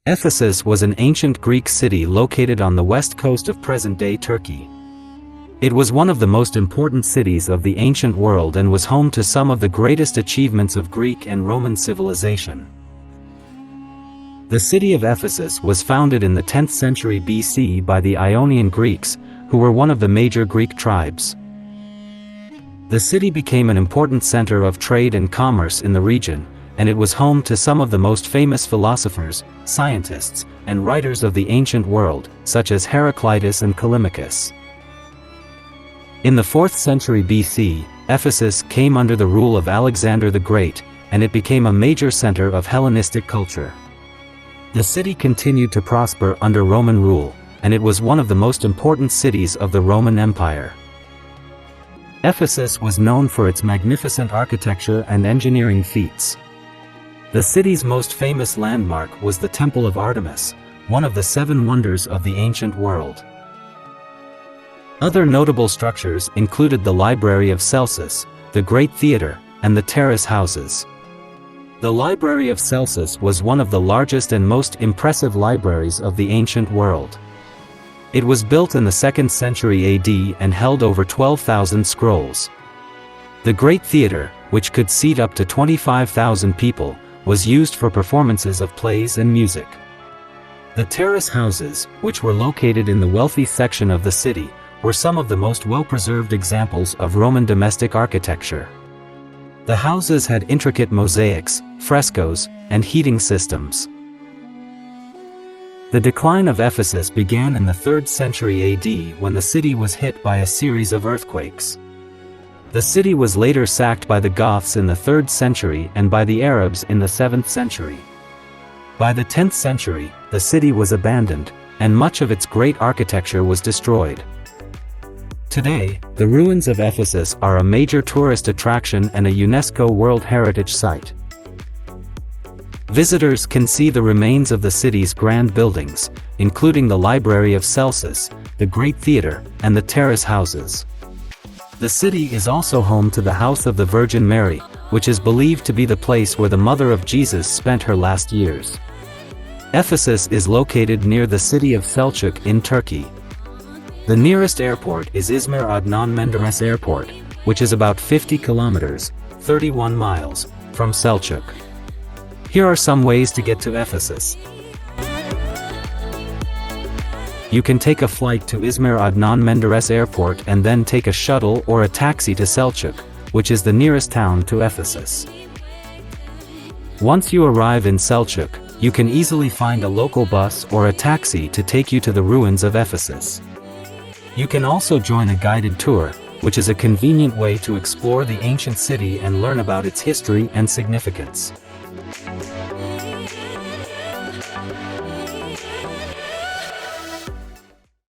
Ephesus was an ancient Greek city located on the west coast of present-day Turkey. It was one of the most important cities of the ancient world and was home to some of the greatest achievements of Greek and Roman civilization. The city of Ephesus was founded in the 10th century BC by the Ionian Greeks, who were one of the major Greek tribes. The city became an important center of trade and commerce in the region, and it was home to some of the most famous philosophers, scientists, and writers of the ancient world, such as Heraclitus and Callimachus. In the 4th century BC, Ephesus came under the rule of Alexander the Great, and it became a major center of Hellenistic culture. The city continued to prosper under Roman rule, and it was one of the most important cities of the Roman Empire. Ephesus was known for its magnificent architecture and engineering feats. The city's most famous landmark was the Temple of Artemis, one of the 7 wonders of the ancient world. Other notable structures included the Library of Celsus, the Great Theatre, and the terrace houses. The Library of Celsus was one of the largest and most impressive libraries of the ancient world. It was built in the 2nd century AD and held over 12,000 scrolls. The Great Theatre, which could seat up to 25,000 people, was used for performances of plays and music. The terrace houses, which were located in the wealthy section of the city, were some of the most well-preserved examples of Roman domestic architecture. The houses had intricate mosaics, frescoes, and heating systems. The decline of Ephesus began in the 3rd century AD when the city was hit by a series of earthquakes. The city was later sacked by the Goths in the 3rd century and by the Arabs in the 7th century. By the 10th century, the city was abandoned, and much of its great architecture was destroyed. Today, the ruins of Ephesus are a major tourist attraction and a UNESCO World Heritage Site. Visitors can see the remains of the city's grand buildings, including the Library of Celsus, the Great Theatre, and the terrace houses. The city is also home to the House of the Virgin Mary, which is believed to be the place where the mother of Jesus spent her last years. Ephesus is located near the city of Selçuk in Turkey. The nearest airport is İzmir Adnan Menderes Airport, which is about 50 kilometers, 31 miles, from Selçuk. Here are some ways to get to Ephesus. You can take a flight to İzmir Adnan Menderes Airport and then take a shuttle or a taxi to Selçuk, which is the nearest town to Ephesus. Once you arrive in Selçuk, you can easily find a local bus or a taxi to take you to the ruins of Ephesus. You can also join a guided tour, which is a convenient way to explore the ancient city and learn about its history and significance.